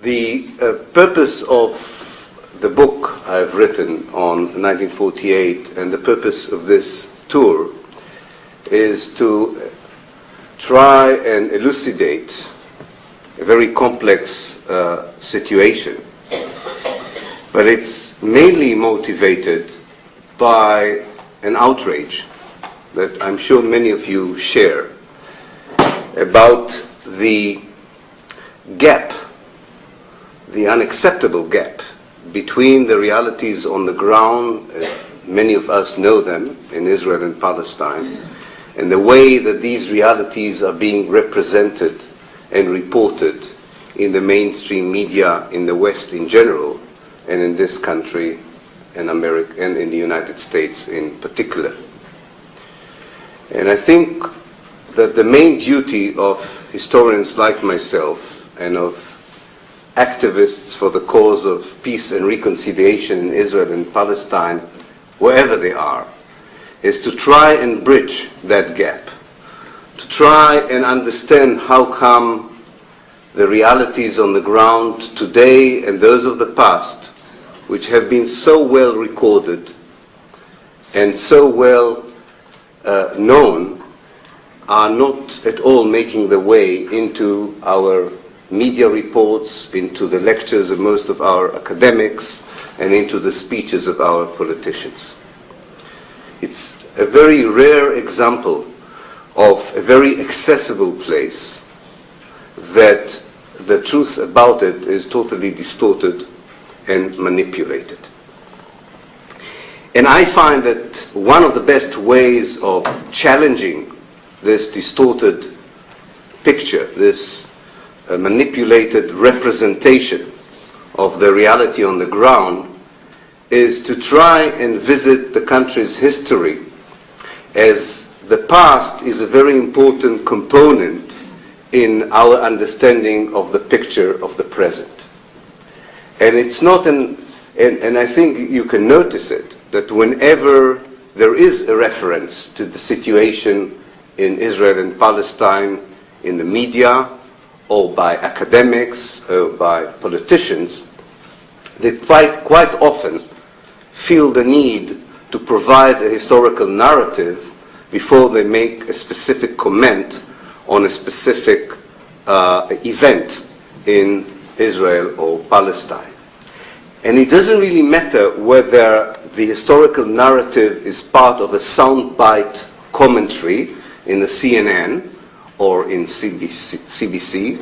The purpose of the book I've written on 1948 and the purpose of this tour is to try and elucidate a very complex situation. But it's mainly motivated by an outrage that I'm sure many of you share about the gap, the unacceptable gap between the realities on the ground, many of us know them in Israel and Palestine, and the way that these realities are being represented and reported in the mainstream media in the West in general, and in this country, in America, and in the United States in particular. And I think that the main duty of historians like myself and of activists for the cause of peace and reconciliation in Israel and Palestine, wherever they are, is to try and bridge that gap, to try and understand how come the realities on the ground today and those of the past, which have been so well recorded and so well known, are not at all making their way into our media reports, into the lectures of most of our academics, and into the speeches of our politicians. It's a very rare example of a very accessible place that the truth about it is totally distorted and manipulated. And I find that one of the best ways of challenging this distorted picture, this manipulated representation of the reality on the ground, is to try and visit the country's history, as the past is a very important component in our understanding of the picture of the present. And it's not and I think you can notice it, that whenever there is a reference to the situation in Israel and Palestine in the media, or by academics, or by politicians, they quite often feel the need to provide a historical narrative before they make a specific comment on a specific event in Israel or Palestine. And it doesn't really matter whether the historical narrative is part of a soundbite commentary in the CNN or in CBC,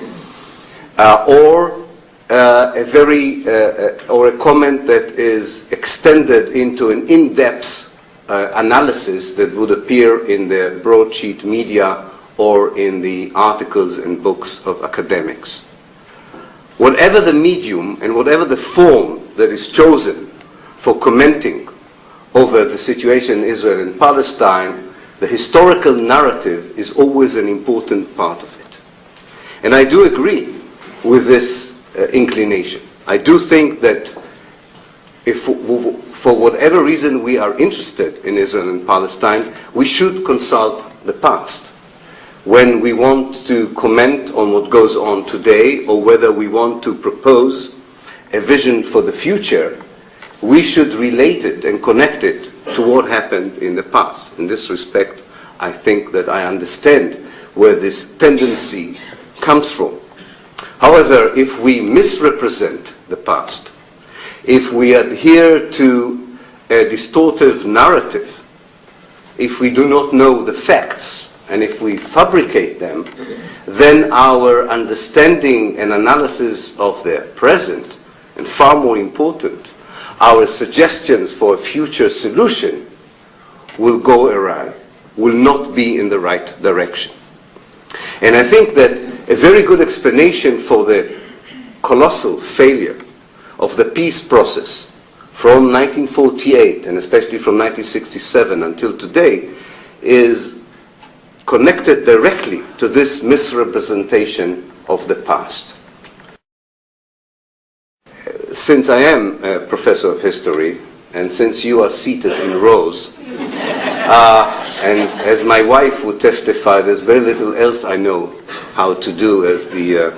or a comment that is extended into an in-depth analysis that would appear in the broadsheet media or in the articles and books of academics. Whatever the medium and whatever the form that is chosen for commenting over the situation in Israel and Palestine, the historical narrative is always an important part of it. And I do agree with this inclination. I do think that if for whatever reason we are interested in Israel and Palestine, we should consult the past. When we want to comment on what goes on today, or whether we want to propose a vision for the future, we should relate it and connect it to what happened in the past. In this respect, I think that I understand where this tendency comes from. However, if we misrepresent the past, if we adhere to a distortive narrative, if we do not know the facts, and if we fabricate them, then our understanding and analysis of the present, and far more important, our suggestions for a future solution, will go awry, will not be in the right direction. And I think that a very good explanation for the colossal failure of the peace process from 1948, and especially from 1967 until today, is connected directly to this misrepresentation of the past. Since I am a professor of history, and since you are seated in rows, and as my wife would testify, there's very little else I know how to do as the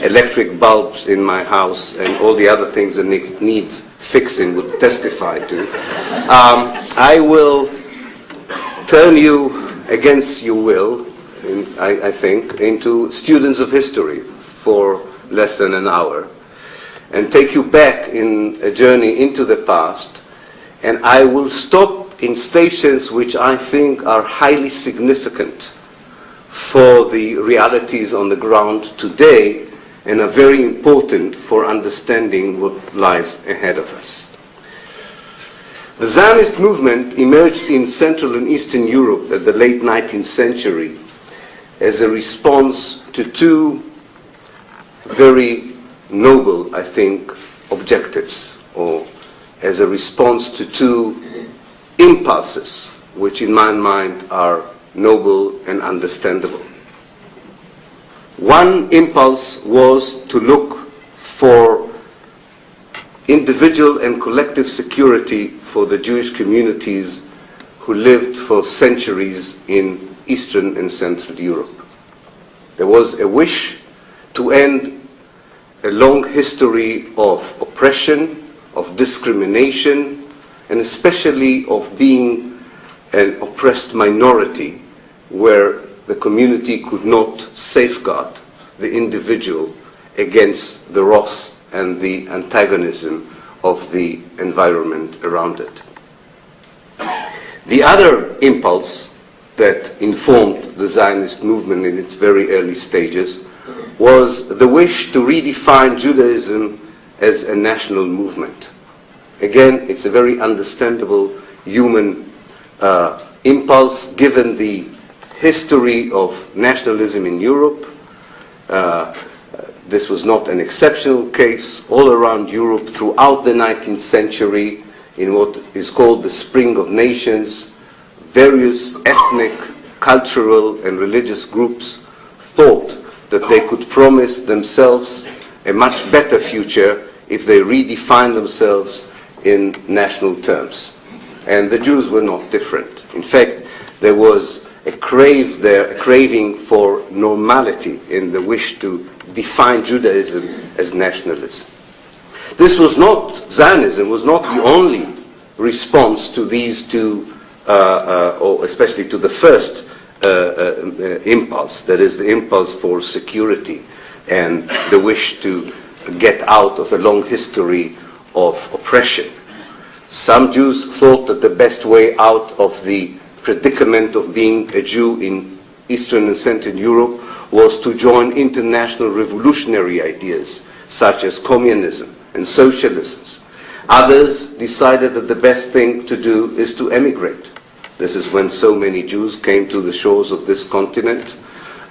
electric bulbs in my house and all the other things that needs fixing would testify to. I will turn you, against your will, I think, into students of history for less than an hour and take you back in a journey into the past, and I will stop in stations which I think are highly significant for the realities on the ground today and are very important for understanding what lies ahead of us. The Zionist movement emerged in Central and Eastern Europe at the late 19th century as a response to two very noble, I think, objectives, or as a response to two impulses, which in my mind are noble and understandable. One impulse was to look for individual and collective security for the Jewish communities who lived for centuries in Eastern and Central Europe. There was a wish to end a long history of oppression, of discrimination, and especially of being an oppressed minority where the community could not safeguard the individual against the wrath and the antagonism of the environment around it. The other impulse that informed the Zionist movement in its very early stages was the wish to redefine Judaism as a national movement. Again, it's a very understandable human impulse given the history of nationalism in Europe. This was not an exceptional case. All around Europe throughout the 19th century, in what is called the Spring of Nations, various ethnic, cultural, and religious groups thought that they could promise themselves a much better future if they redefined themselves in national terms. And the Jews were not different. In fact, there was a craving for normality in the wish to define Judaism as nationalism. This was not, Zionism was not the only response to these two, or especially to the first impulse, that is the impulse for security and the wish to get out of a long history of oppression. Some Jews thought that the best way out of the predicament of being a Jew in Eastern and Central Europe was to join international revolutionary ideas such as communism and socialism. Others decided that the best thing to do is to emigrate. This is when so many Jews came to the shores of this continent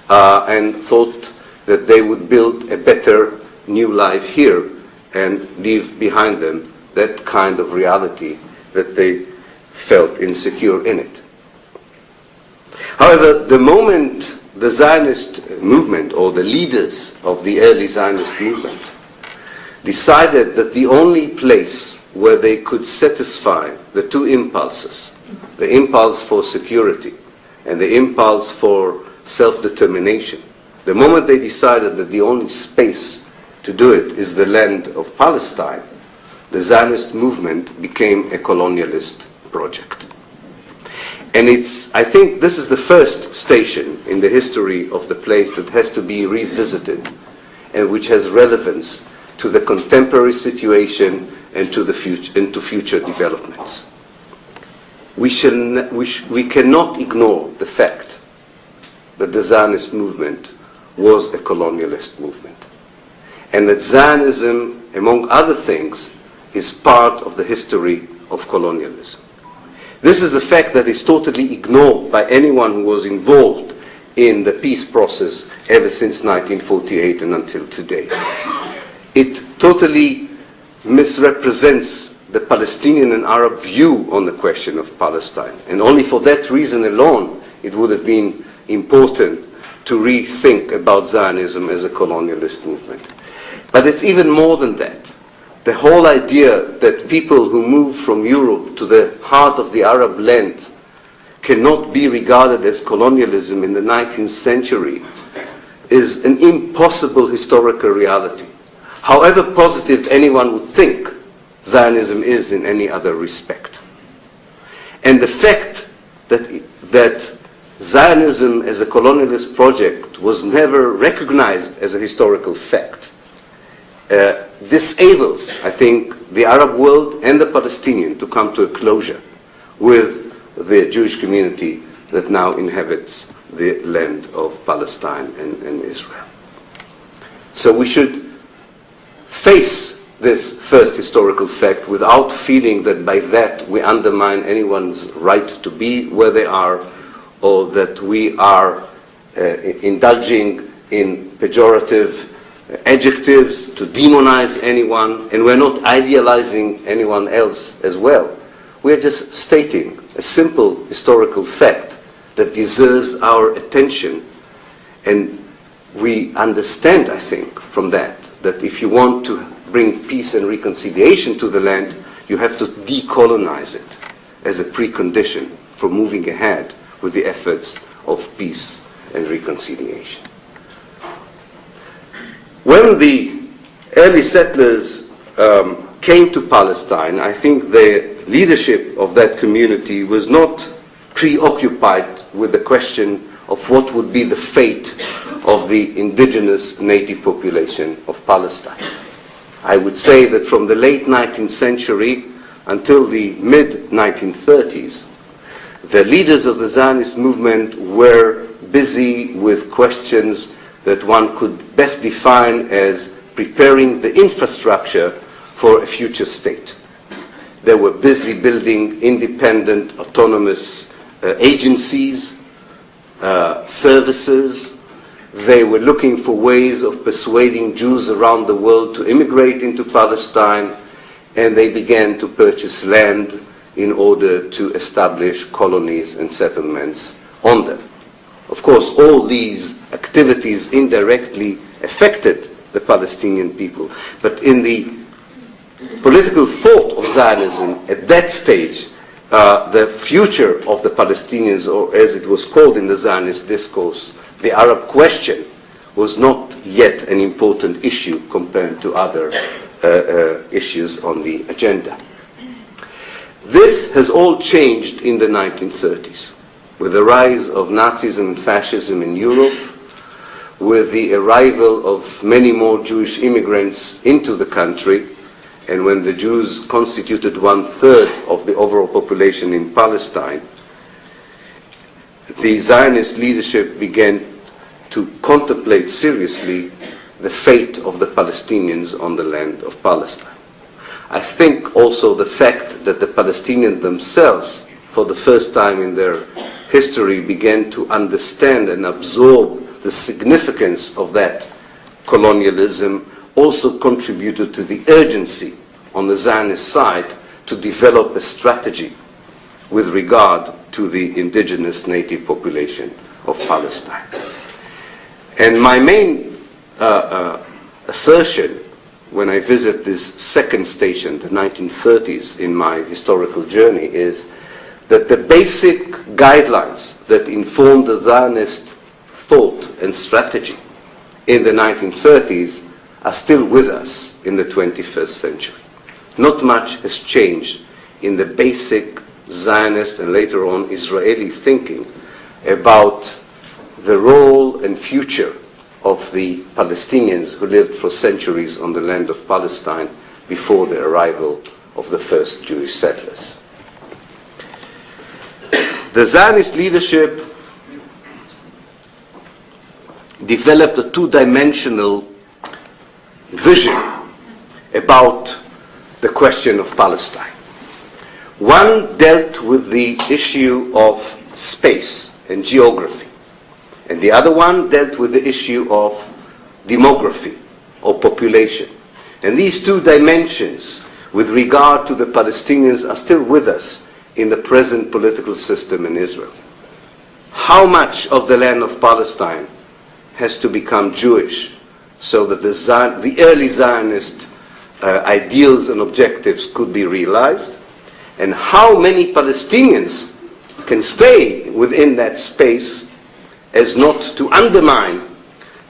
and thought that they would build a better new life here and leave behind them that kind of reality that they felt insecure in it. However, the moment the Zionist movement, or the leaders of the early Zionist movement, decided that the only place where they could satisfy the two impulses, the impulse for security and the impulse for self-determination, the moment they decided that the only space to do it is the land of Palestine, the Zionist movement became a colonialist project. And I think this is the first station in the history of the place that has to be revisited and which has relevance to the contemporary situation and to future developments. We cannot ignore the fact that the Zionist movement was a colonialist movement, and that Zionism, among other things, is part of the history of colonialism. This is a fact that is totally ignored by anyone who was involved in the peace process ever since 1948 and until today. It totally misrepresents the Palestinian and Arab view on the question of Palestine. And only for that reason alone, it would have been important to rethink about Zionism as a colonialist movement. But it's even more than that. The whole idea that people who move from Europe to the heart of the Arab land cannot be regarded as colonialism in the 19th century is an impossible historical reality, however positive anyone would think Zionism is in any other respect. And the fact that Zionism as a colonialist project was never recognized as a historical fact disables, I think, the Arab world and the Palestinian to come to a closure with the Jewish community that now inhabits the land of Palestine and Israel. So we should face this first historical fact without feeling that by that we undermine anyone's right to be where they are, or that we are indulging in pejorative adjectives to demonize anyone, and we're not idealizing anyone else as well. We're just stating a simple historical fact that deserves our attention, and we understand, I think, from that if you want to bring peace and reconciliation to the land, you have to decolonize it as a precondition for moving ahead with the efforts of peace and reconciliation. When the early settlers came to Palestine, I think the leadership of that community was not preoccupied with the question of what would be the fate of the indigenous native population of Palestine. I would say that from the late 19th century until the mid-1930s, the leaders of the Zionist movement were busy with questions that one could best define as preparing the infrastructure for a future state. They were busy building independent, autonomous agencies, services. They were looking for ways of persuading Jews around the world to immigrate into Palestine, and they began to purchase land in order to establish colonies and settlements on them. Of course, all these activities indirectly affected the Palestinian people, but in the political thought of Zionism at that stage, the future of the Palestinians, or as it was called in the Zionist discourse, the Arab question, was not yet an important issue compared to other issues on the agenda. This has all changed in the 1930s, with the rise of Nazism and fascism in Europe, with the arrival of many more Jewish immigrants into the country, and when the Jews constituted 1/3 of the overall population in Palestine, the Zionist leadership began to contemplate seriously the fate of the Palestinians on the land of Palestine. I think also the fact that the Palestinians themselves, for the first time in their history, began to understand and absorb the significance of that colonialism also contributed to the urgency on the Zionist side to develop a strategy with regard to the indigenous native population of Palestine. And my main assertion when I visit this second station, the 1930s, in my historical journey, is that the basic guidelines that informed the Zionist thought and strategy in the 1930s are still with us in the 21st century. Not much has changed in the basic Zionist and later on Israeli thinking about the role and future of the Palestinians who lived for centuries on the land of Palestine before the arrival of the first Jewish settlers. The Zionist leadership developed a two-dimensional vision about the question of Palestine. One dealt with the issue of space and geography, and the other one dealt with the issue of demography or population. And these two dimensions with regard to the Palestinians are still with us in the present political system in Israel. How much of the land of Palestine has to become Jewish so that the early Zionist ideals and objectives could be realized, and how many Palestinians can stay within that space as not to undermine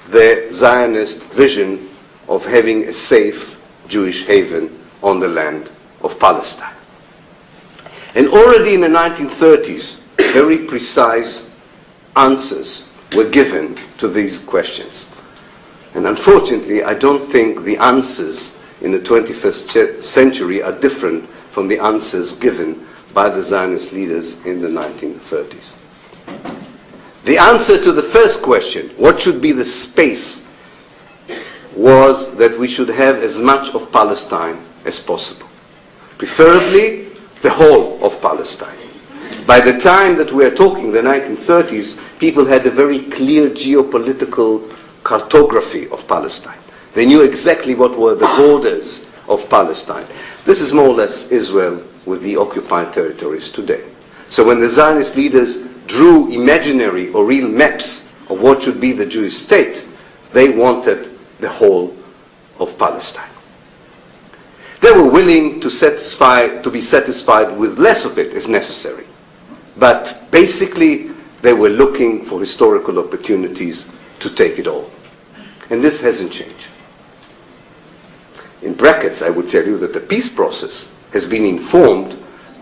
the Zionist vision of having a safe Jewish haven on the land of Palestine. And already in the 1930s, very precise answers were given to these questions. And unfortunately, I don't think the answers in the 21st century are different from the answers given by the Zionist leaders in the 1930s. The answer to the first question, what should be the space, was that we should have as much of Palestine as possible. Preferably the whole of Palestine. By the time that we are talking, the 1930s, people had a very clear geopolitical cartography of Palestine. They knew exactly what were the borders of Palestine. This is more or less Israel with the occupied territories today. So when the Zionist leaders drew imaginary or real maps of what should be the Jewish state, they wanted the whole of Palestine. They were willing to be satisfied with less of it if necessary. But basically, they were looking for historical opportunities to take it all. And this hasn't changed. In brackets, I would tell you that the peace process has been informed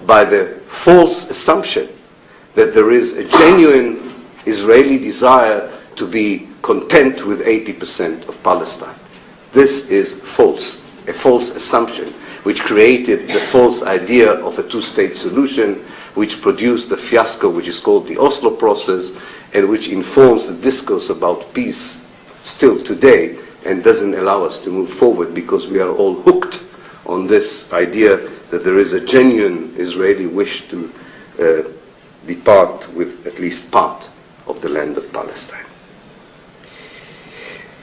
by the false assumption that there is a genuine Israeli desire to be content with 80% of Palestine. This is false, a false assumption, which created the false idea of a two-state solution, which produced the fiasco which is called the Oslo process, and which informs the discourse about peace still today, and doesn't allow us to move forward because we are all hooked on this idea that there is a genuine Israeli wish to depart with at least part of the land of Palestine.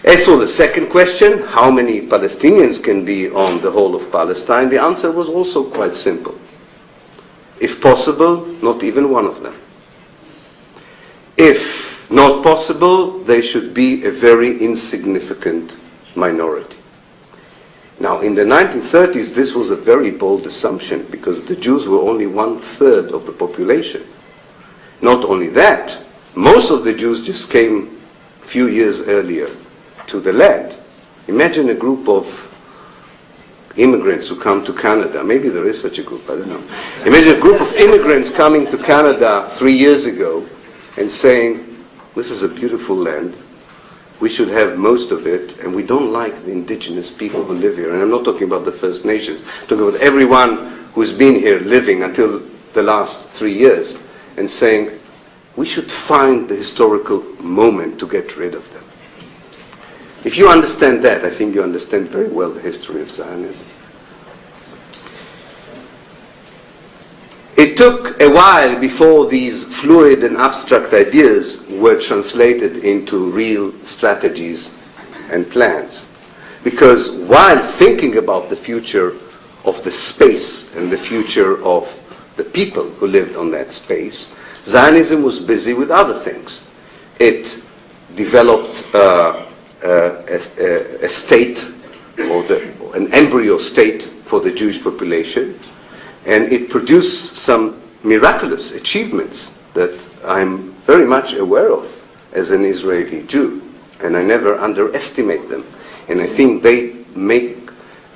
As for the second question, how many Palestinians can be on the whole of Palestine, the answer was also quite simple. If possible, not even one of them. If not possible, they should be a very insignificant minority. Now, in the 1930s, this was a very bold assumption because the Jews were only 1/3 of the population. Not only that, most of the Jews just came a few years earlier to the land. Imagine a group of immigrants who come to Canada. Maybe there is such a group, I don't know. Imagine a group of immigrants coming to Canada 3 years ago and saying, this is a beautiful land, we should have most of it, and we don't like the indigenous people who live here. And I'm not talking about the First Nations, I'm talking about everyone who's been here living until the last 3 years, and saying, we should find the historical moment to get rid of them. If you understand that, I think you understand very well the history of Zionism. It took a while before these fluid and abstract ideas were translated into real strategies and plans. Because while thinking about the future of the space and the future of the people who lived on that space, Zionism was busy with other things. It developed a state, or an embryo state for the Jewish population, and it produced some miraculous achievements that I'm very much aware of as an Israeli Jew, and I never underestimate them. And I think they make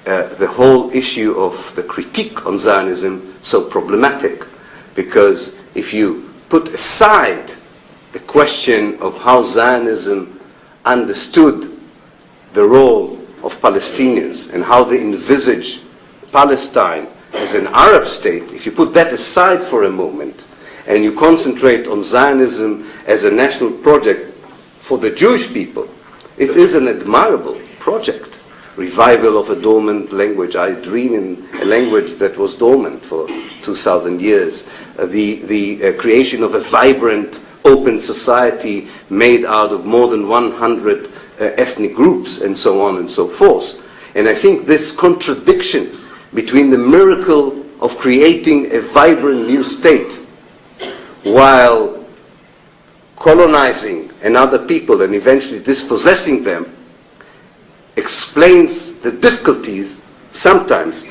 the whole issue of the critique on Zionism so problematic, because if you put aside the question of how Zionism understood the role of Palestinians and how they envisage Palestine as an Arab state, if you put that aside for a moment and you concentrate on Zionism as a national project for the Jewish people, it is an admirable project. Revival of a dormant language. I dream in a language that was dormant for 2,000 years. The creation of a vibrant, open society made out of more than 100 ethnic groups, and so on and so forth. And I think this contradiction between the miracle of creating a vibrant new state while colonizing another people and eventually dispossessing them explains the difficulties sometimes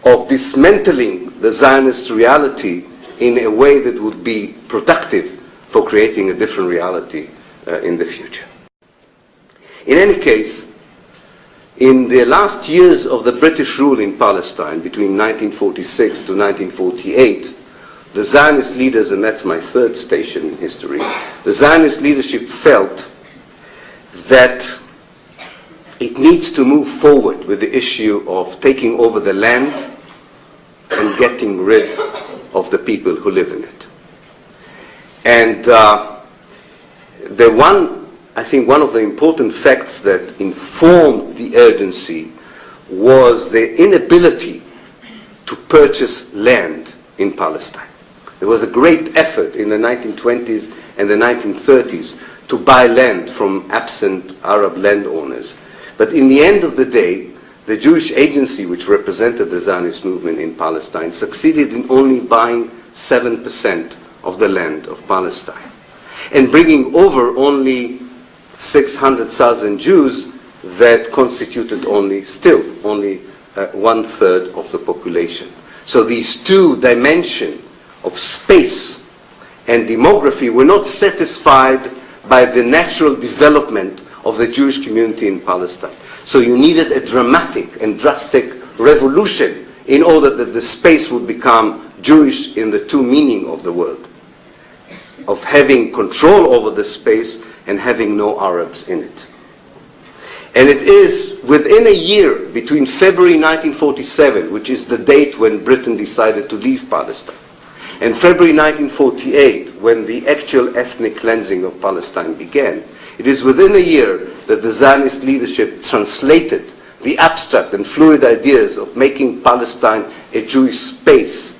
of dismantling the Zionist reality in a way that would be productive for creating a different reality in the future. In any case, in the last years of the British rule in Palestine, between 1946 to 1948, the Zionist leaders, and that's my third station in history, the Zionist leadership felt that it needs to move forward with the issue of taking over the land and getting rid of the people who live in it. And I think one of the important facts that informed the urgency was the inability to purchase land in Palestine. There was a great effort in the 1920s and the 1930s to buy land from absent Arab landowners. But in the end of the day, the Jewish agency, which represented the Zionist movement in Palestine, succeeded in only buying 7% of the land of Palestine, and bringing over only 600,000 Jews that constituted only 1/3 of the population. So these two dimensions of space and demography were not satisfied by the natural development of the Jewish community in Palestine. So you needed a dramatic and drastic revolution in order that the space would become Jewish in the true meaning of the word, of having control over the space and having no Arabs in it. And it is within a year, between February 1947, which is the date when Britain decided to leave Palestine, and February 1948, when the actual ethnic cleansing of Palestine began, it is within a year that the Zionist leadership translated the abstract and fluid ideas of making Palestine a Jewish space,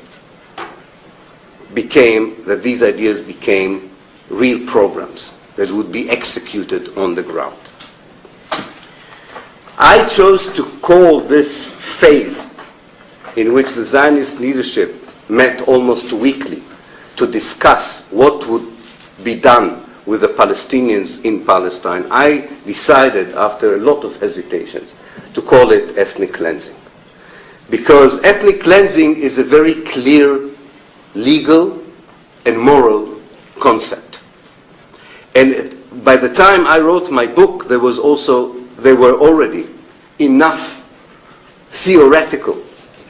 that these ideas became real programs that would be executed on the ground. I chose to call this phase, in which the Zionist leadership met almost weekly to discuss what would be done with the Palestinians in Palestine, I decided, after a lot of hesitations, to call it ethnic cleansing. Because ethnic cleansing is a very clear legal and moral concept. And by the time I wrote my book, there were already enough theoretical,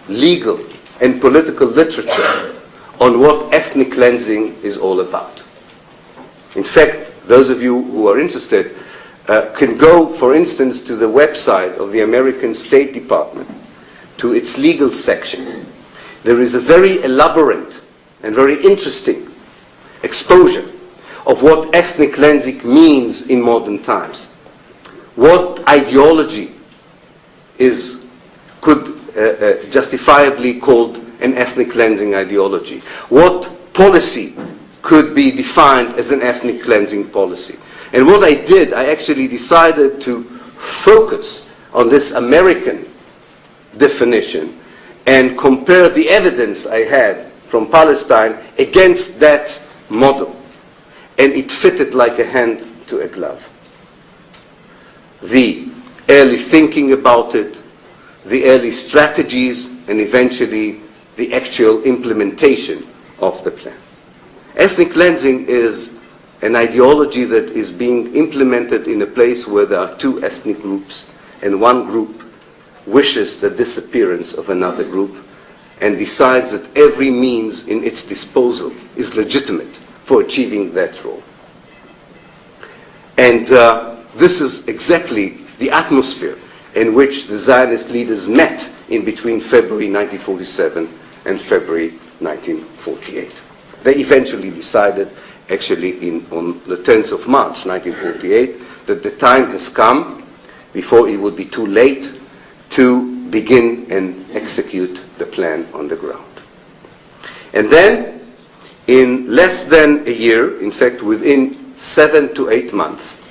legal, and political literature on what ethnic cleansing is all about. In fact, those of you who are interested can go, for instance, to the website of the American State Department, to its legal section. There is a very elaborate and very interesting exposure of what ethnic cleansing means in modern times. What ideology could justifiably called an ethnic cleansing ideology? What policy could be defined as an ethnic cleansing policy? And what I did, I actually decided to focus on this American definition and compare the evidence I had from Palestine against that model. And it fitted like a hand to a glove. The early thinking about it, the early strategies, and eventually the actual implementation of the plan. Ethnic cleansing is an ideology that is being implemented in a place where there are two ethnic groups, and one group wishes the disappearance of another group and decides that every means in its disposal is legitimate for achieving that role. And this is exactly the atmosphere in which the Zionist leaders met in between February 1947 and February 1948. They eventually decided, actually on the 10th of March 1948, that the time has come, before it would be too late, to begin and execute the plan on the ground. And then, in less than a year, in fact within 7 to 8 months,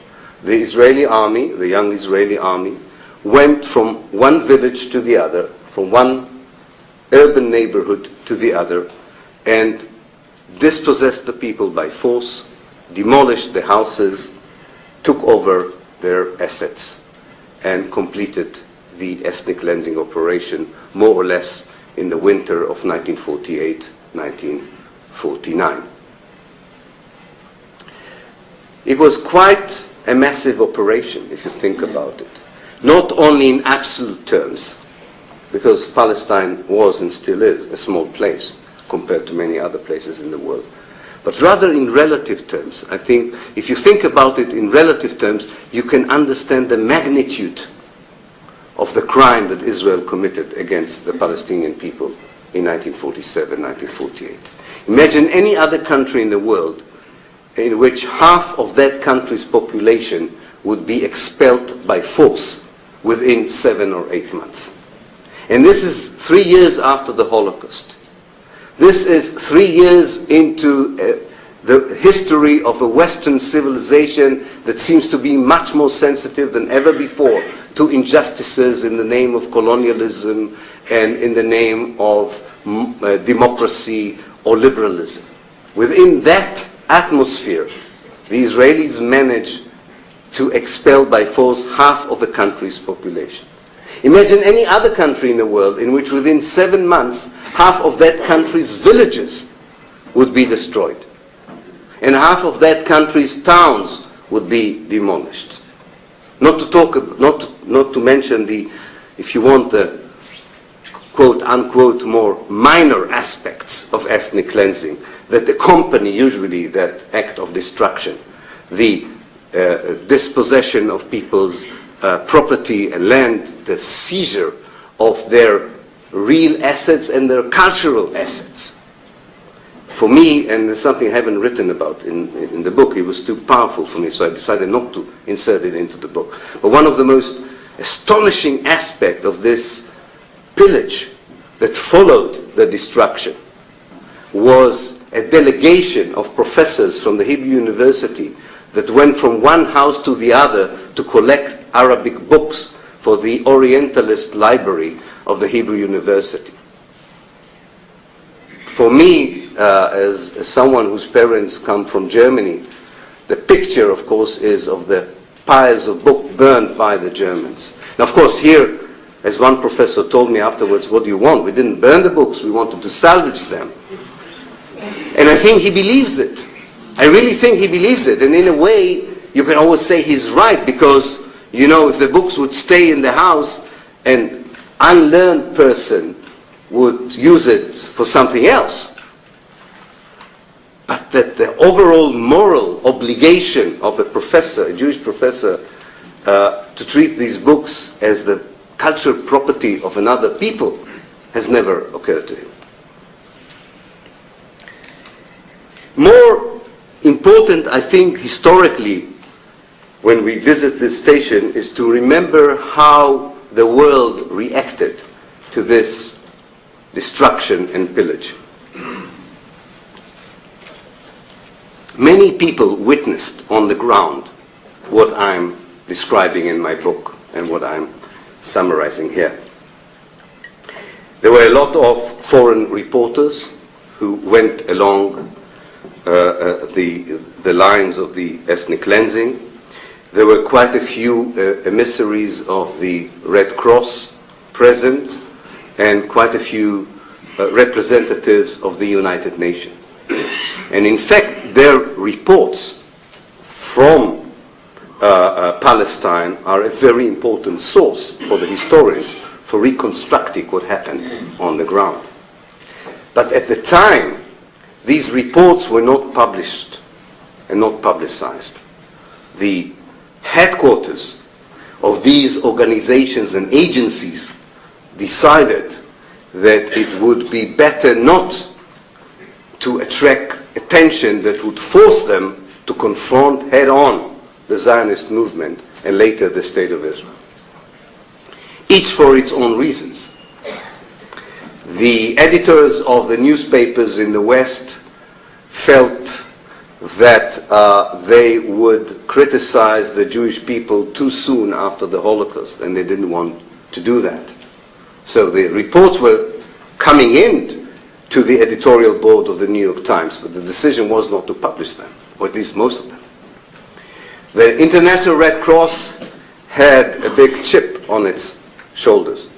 the Israeli army, the young Israeli army, went from one village to the other, from one urban neighborhood to the other, and dispossessed the people by force, demolished the houses, took over their assets, and completed the ethnic cleansing operation more or less in the winter of 1948-1949. It was quite a massive operation, if you think about it. Not only in absolute terms, because Palestine was and still is a small place compared to many other places in the world, but rather in relative terms. I think if you think about it in relative terms, you can understand the magnitude of the crime that Israel committed against the Palestinian people in 1947, 1948. Imagine any other country in the world in which half of that country's population would be expelled by force within 7 or 8 months. And this is 3 years after the Holocaust. This is 3 years into the history of a Western civilization that seems to be much more sensitive than ever before to injustices in the name of colonialism and in the name of democracy or liberalism. Within that atmosphere, the Israelis managed to expel by force half of a country's population. Imagine any other country in the world in which within 7 months, half of that country's villages would be destroyed. And half of that country's towns would be demolished. Not to mention the, if you want, the quote-unquote more minor aspects of ethnic cleansing that accompany usually that act of destruction. The dispossession of people's property and land, the seizure of their real assets and their cultural assets. For me, and it's something I haven't written about in the book, it was too powerful for me, so I decided not to insert it into the book. But one of the most astonishing aspects of this pillage that followed the destruction was a delegation of professors from the Hebrew University that went from one house to the other to collect Arabic books for the Orientalist library of the Hebrew University. For me, as someone whose parents come from Germany, the picture, of course, is of the piles of books burned by the Germans. Now, of course, here, as one professor told me afterwards, what do you want? We didn't burn the books, we wanted to salvage them. And I think he believes it. I really think he believes it. And in a way, you can always say he's right, because, you know, if the books would stay in the house, an unlearned person would use it for something else. But that the overall moral obligation of a professor, a Jewish professor, to treat these books as the cultural property of another people has never occurred to him. More important, I think, historically, when we visit this station, is to remember how the world reacted to this destruction and pillage. Many people witnessed on the ground what I'm describing in my book and what I'm summarizing here. There were a lot of foreign reporters who went along the lines of the ethnic cleansing. There were quite a few emissaries of the Red Cross present, and quite a few representatives of the United Nations. And in fact, their reports from Palestine are a very important source for the historians for reconstructing what happened on the ground. But at the time, these reports were not published and not publicized. The headquarters of these organizations and agencies decided that it would be better not to attract attention that would force them to confront head-on the Zionist movement and later the State of Israel. Each for its own reasons. The editors of the newspapers in the West felt that they would criticize the Jewish people too soon after the Holocaust, and they didn't want to do that. So the reports were coming in to the editorial board of the New York Times, but the decision was not to publish them, or at least most of them. The International Red Cross had a big chip on its shoulders.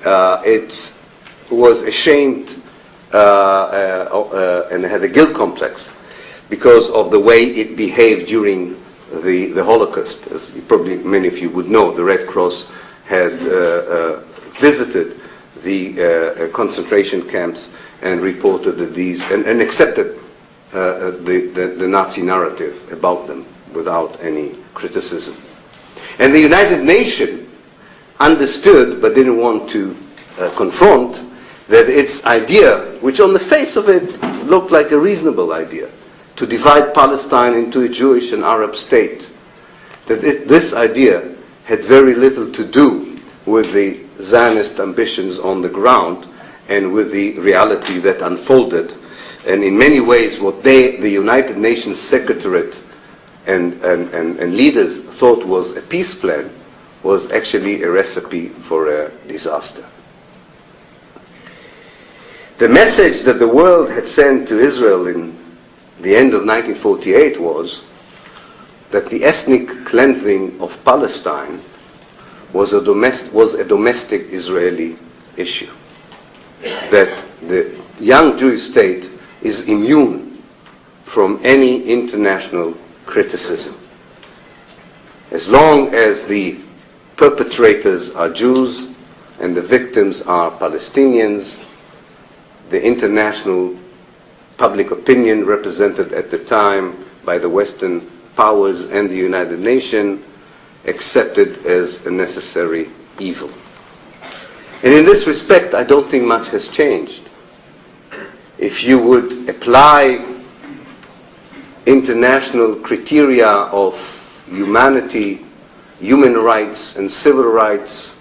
It was ashamed and had a guilt complex because of the way it behaved during the Holocaust. As probably many of you would know, the Red Cross had visited the concentration camps and reported that these, and accepted the Nazi narrative about them without any criticism. And the United Nations understood, but didn't want to confront, that its idea, which on the face of it looked like a reasonable idea, to divide Palestine into a Jewish and Arab state, that this idea had very little to do with the Zionist ambitions on the ground and with the reality that unfolded. And in many ways, what the United Nations Secretariat and leaders thought was a peace plan was actually a recipe for a disaster. The message that the world had sent to Israel in the end of 1948 was that the ethnic cleansing of Palestine was a domestic Israeli issue. That the young Jewish state is immune from any international criticism. As long as the perpetrators are Jews and the victims are Palestinians, the international public opinion represented at the time by the Western powers and the United Nations accepted as a necessary evil. And in this respect, I don't think much has changed. If you would apply international criteria of humanity, human rights, and civil rights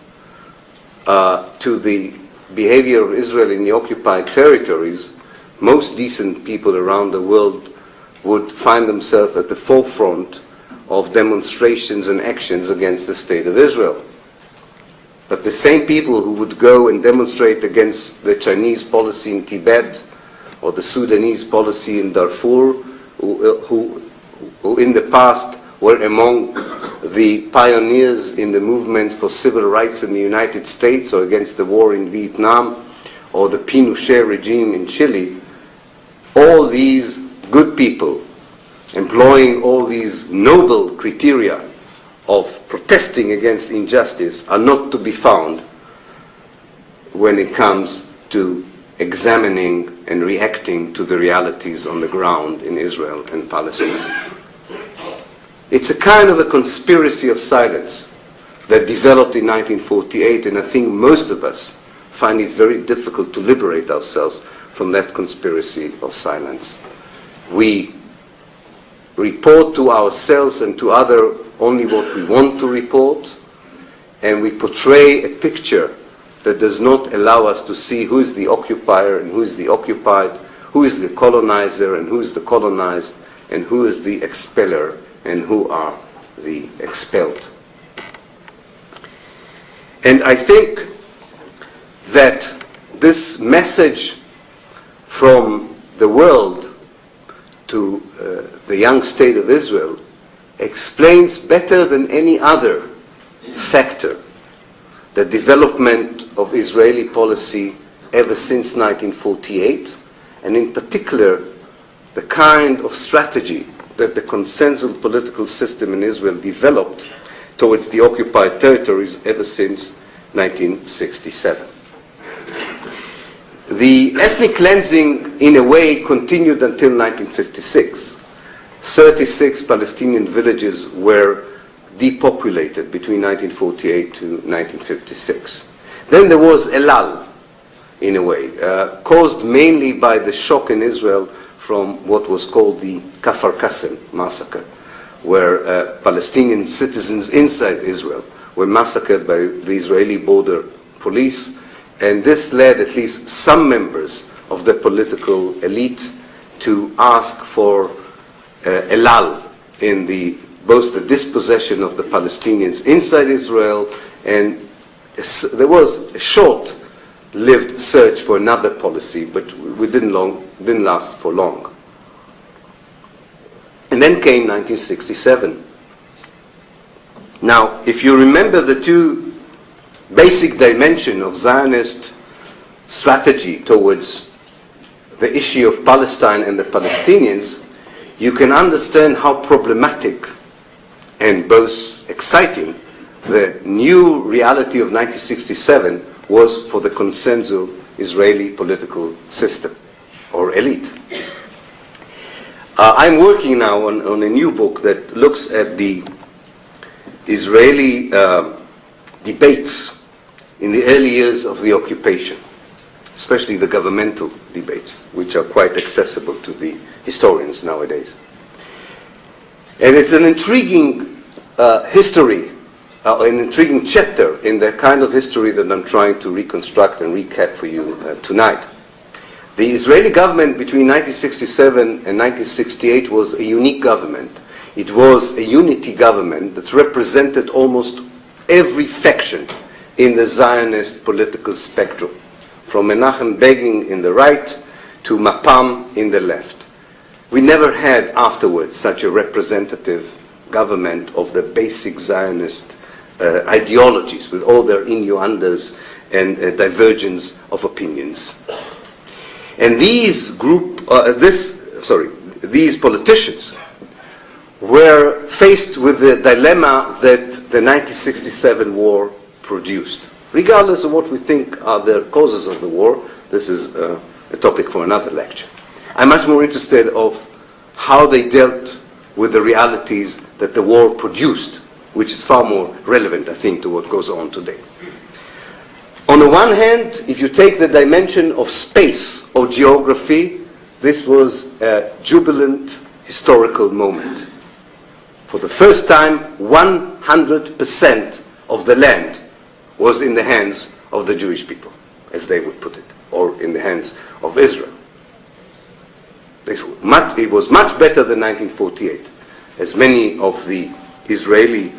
to the behavior of Israel in the occupied territories, most decent people around the world would find themselves at the forefront of demonstrations and actions against the state of Israel. But the same people who would go and demonstrate against the Chinese policy in Tibet or the Sudanese policy in Darfur, who in the past were among the pioneers in the movements for civil rights in the United States or against the war in Vietnam or the Pinochet regime in Chile, all these good people employing all these noble criteria of protesting against injustice are not to be found when it comes to examining and reacting to the realities on the ground in Israel and Palestine. It's a kind of a conspiracy of silence that developed in 1948, and I think most of us find it very difficult to liberate ourselves from that conspiracy of silence. We report to ourselves and to others only what we want to report, and we portray a picture that does not allow us to see who is the occupier and who is the occupied, who is the colonizer and who is the colonized, and who is the expeller and who are the expelled. And I think that this message from the world to the young state of Israel explains better than any other factor the development of Israeli policy ever since 1948, and in particular the kind of strategy that the consensus political system in Israel developed towards the occupied territories ever since 1967. The ethnic cleansing, in a way, continued until 1956. 36 Palestinian villages were depopulated between 1948 to 1956. Then there was a lull, in a way, caused mainly by the shock in Israel from what was called the Kfar Qasim massacre, where Palestinian citizens inside Israel were massacred by the Israeli border police, and this led at least some members of the political elite to ask for a lull in both the dispossession of the Palestinians inside Israel, and there was a short-lived search for another policy, but we didn't last for long. And then came 1967. Now, if you remember the two basic dimensions of Zionist strategy towards the issue of Palestine and the Palestinians, you can understand how problematic and both exciting, the new reality of 1967 was for the consensual Israeli political system, or elite. I'm working now on a new book that looks at the Israeli debates in the early years of the occupation, especially the governmental debates, which are quite accessible to the historians nowadays. And it's an intriguing history, an intriguing chapter in the kind of history that I'm trying to reconstruct and recap for you tonight. The Israeli government between 1967 and 1968 was a unique government. It was a unity government that represented almost every faction in the Zionist political spectrum, from Menachem Begin in the right to Mapam in the left. We never had afterwards such a representative government of the basic Zionist ideologies, with all their innuendos and divergence of opinions. And these politicians were faced with the dilemma that the 1967 war produced. Regardless of what we think are the causes of the war, this is a topic for another lecture. I'm much more interested of how they dealt with the realities that the war produced, which is far more relevant, I think, to what goes on today. On the one hand, if you take the dimension of space or geography, this was a jubilant historical moment. For the first time, 100% of the land was in the hands of the Jewish people, as they would put it, or in the hands of Israel. It was much better than 1948, as many of the Israeli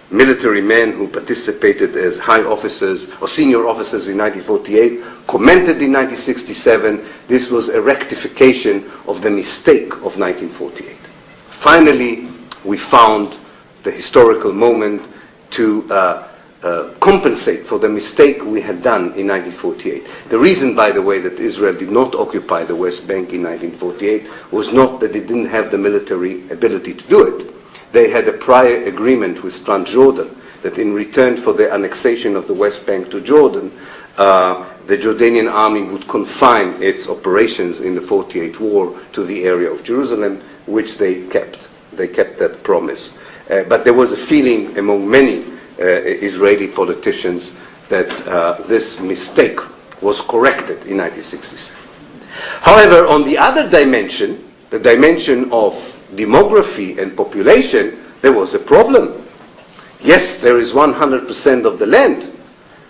military men who participated as high officers or senior officers in 1948 commented in 1967, this was a rectification of the mistake of 1948. Finally, we found the historical moment to compensate for the mistake we had done in 1948. The reason, by the way, that Israel did not occupy the West Bank in 1948 was not that it didn't have the military ability to do it. They had a prior agreement with Transjordan that in return for the annexation of the West Bank to Jordan, the Jordanian army would confine its operations in the 48 war to the area of Jerusalem, which they kept. They kept that promise. But there was a feeling among many Israeli politicians that this mistake was corrected in 1967. However, on the other dimension, the dimension of demography and population, there was a problem. Yes, there is 100% of the land,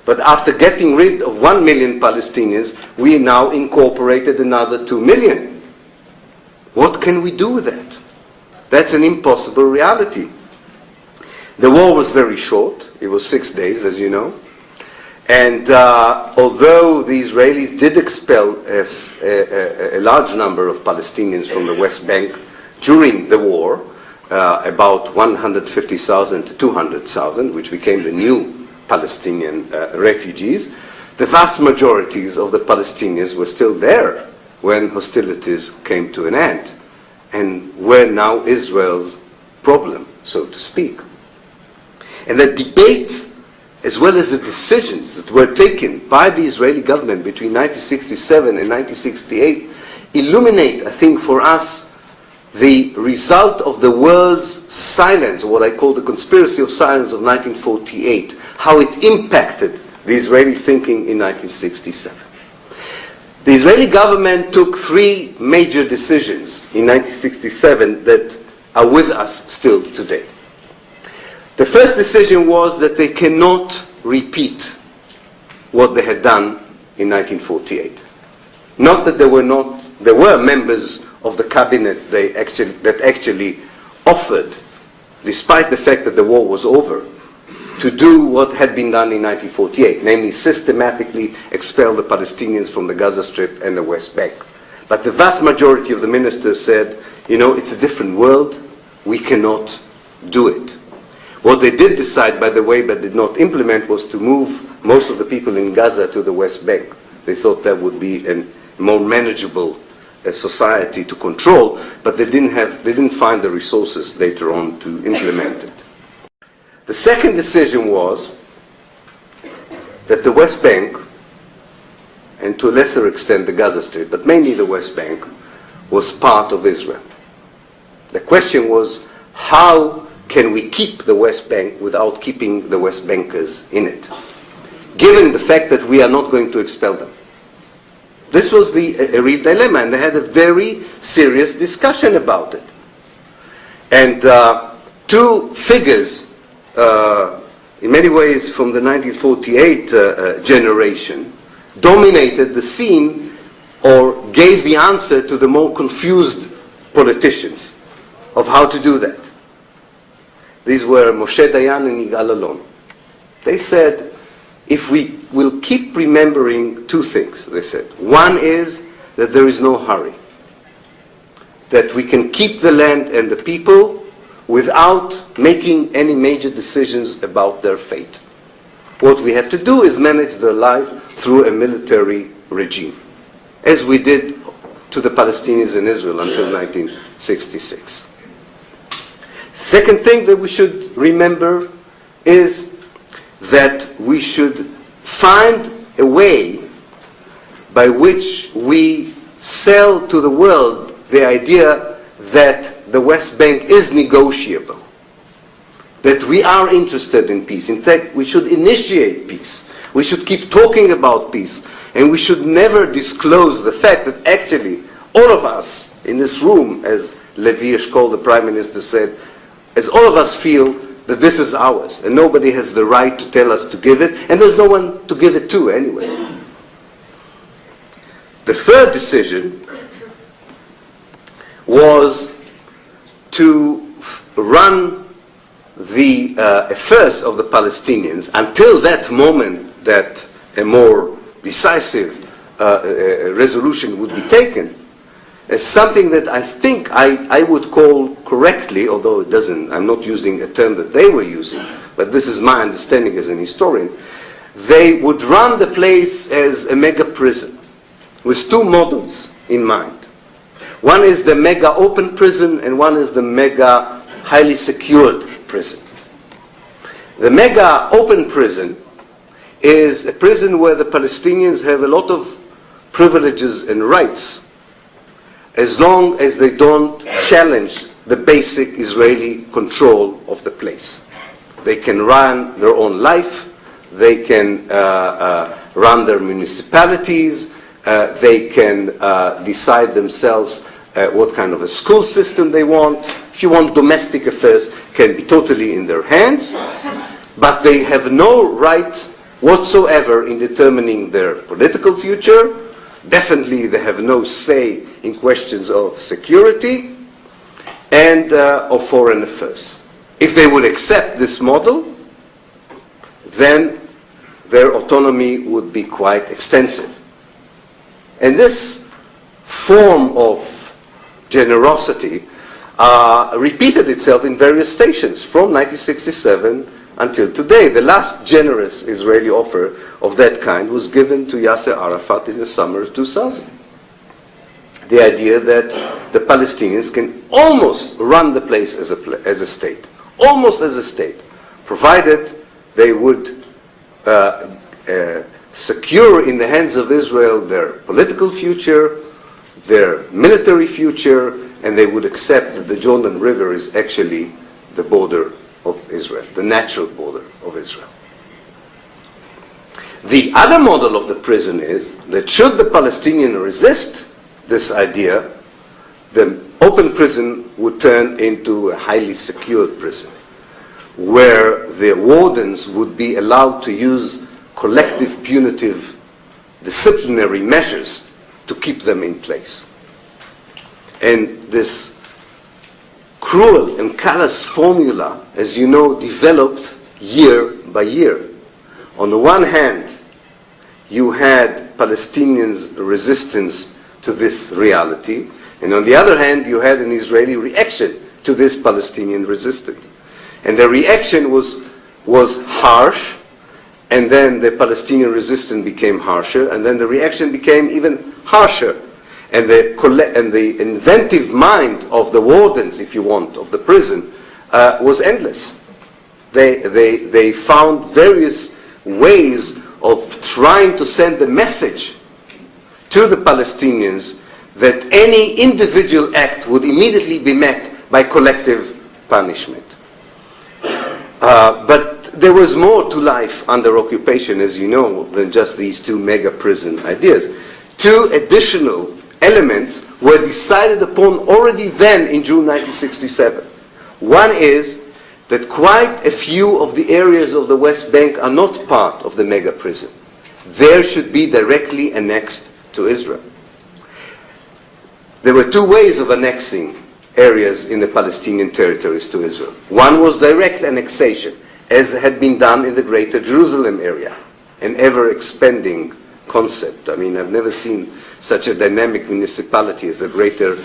but after getting rid of 1 million Palestinians, we now incorporated another 2 million. What can we do with that? That's an impossible reality. The war was very short. It was 6 days, as you know. And although the Israelis did expel a large number of Palestinians from the West Bank during the war, about 150,000 to 200,000, which became the new Palestinian refugees, the vast majorities of the Palestinians were still there when hostilities came to an end, and were now Israel's problem, so to speak. And the debate, as well as the decisions that were taken by the Israeli government between 1967 and 1968, illuminate, I think, for us, the result of the world's silence, or what I call the conspiracy of silence of 1948, how it impacted the Israeli thinking in 1967. The Israeli government took 3 major decisions in 1967 that are with us still today. The first decision was that they cannot repeat what they had done in 1948. Not that there were members of the cabinet that actually offered, despite the fact that the war was over, to do what had been done in 1948, namely systematically expel the Palestinians from the Gaza Strip and the West Bank. But the vast majority of the ministers said, you know, it's a different world, we cannot do it. What they did decide, by the way, but did not implement, was to move most of the people in Gaza to the West Bank. They thought that would be a more manageable society to control, but they didn't find the resources later on to implement it. The second decision was that the West Bank, and to a lesser extent the Gaza Strip, but mainly the West Bank, was part of Israel. The question was, how can we keep the West Bank without keeping the West Bankers in it, given the fact that we are not going to expel them? This was a real dilemma, and they had a very serious discussion about it. And two figures, in many ways from the 1948 generation, dominated the scene or gave the answer to the more confused politicians of how to do that. These were Moshe Dayan and Yigal Allon. They said, if we will keep remembering two things, they said. One is that there is no hurry, that we can keep the land and the people without making any major decisions about their fate. What we have to do is manage their life through a military regime, as we did to the Palestinians in Israel until 1966. Second thing that we should remember is that we should find a way by which we sell to the world the idea that the West Bank is negotiable, that we are interested in peace. In fact, we should initiate peace. We should keep talking about peace, and we should never disclose the fact that actually all of us in this room, as Levi Eshkol, the Prime Minister, said, as all of us feel that this is ours, and nobody has the right to tell us to give it, and there's no one to give it to anyway. The third decision was to run the affairs of the Palestinians until that moment that a more decisive resolution would be taken, as something that I think I would call correctly, although it doesn't, I'm not using a term that they were using, but this is my understanding as an historian. They would run the place as a mega prison with two models in mind. One is the mega open prison, and one is the mega highly secured prison. The mega open prison is a prison where the Palestinians have a lot of privileges and rights, as long as they don't challenge the basic Israeli control of the place. They can run their own life, they can run their municipalities, they can decide themselves what kind of a school system they want. If you want, domestic affairs can be totally in their hands, but they have no right whatsoever in determining their political future. Definitely they have no say in questions of security and of foreign affairs. If they would accept this model, then their autonomy would be quite extensive. And this form of generosity repeated itself in various stations from 1967 until today. The last generous Israeli offer of that kind was given to Yasser Arafat in the summer of 2000. The idea that the Palestinians can almost run the place as a state, almost as a state, provided they would secure in the hands of Israel their political future, their military future, and they would accept that the Jordan River is actually the border of Israel, the natural border of Israel. The other model of the prison is that should the Palestinian resist this idea, the open prison would turn into a highly secured prison, where the wardens would be allowed to use collective punitive disciplinary measures to keep them in place. And this cruel and callous formula, as you know, developed year by year. On the one hand, you had Palestinians' resistance to this reality, and on the other hand, you had an Israeli reaction to this Palestinian resistance. And the reaction was harsh, and then the Palestinian resistance became harsher, and then the reaction became even harsher. And the inventive mind of the wardens, if you want, of the prison, was endless. They found various ways of trying to send a message to the Palestinians that any individual act would immediately be met by collective punishment. But there was more to life under occupation, as you know, than just these two mega prison ideas. Two additional elements were decided upon already then in June 1967. One is that quite a few of the areas of the West Bank are not part of the mega prison. They should be directly annexed to Israel. There were two ways of annexing areas in the Palestinian territories to Israel. One was direct annexation, as had been done in the Greater Jerusalem area, an ever-expanding concept. I mean, I've never seen such a dynamic municipality as the Greater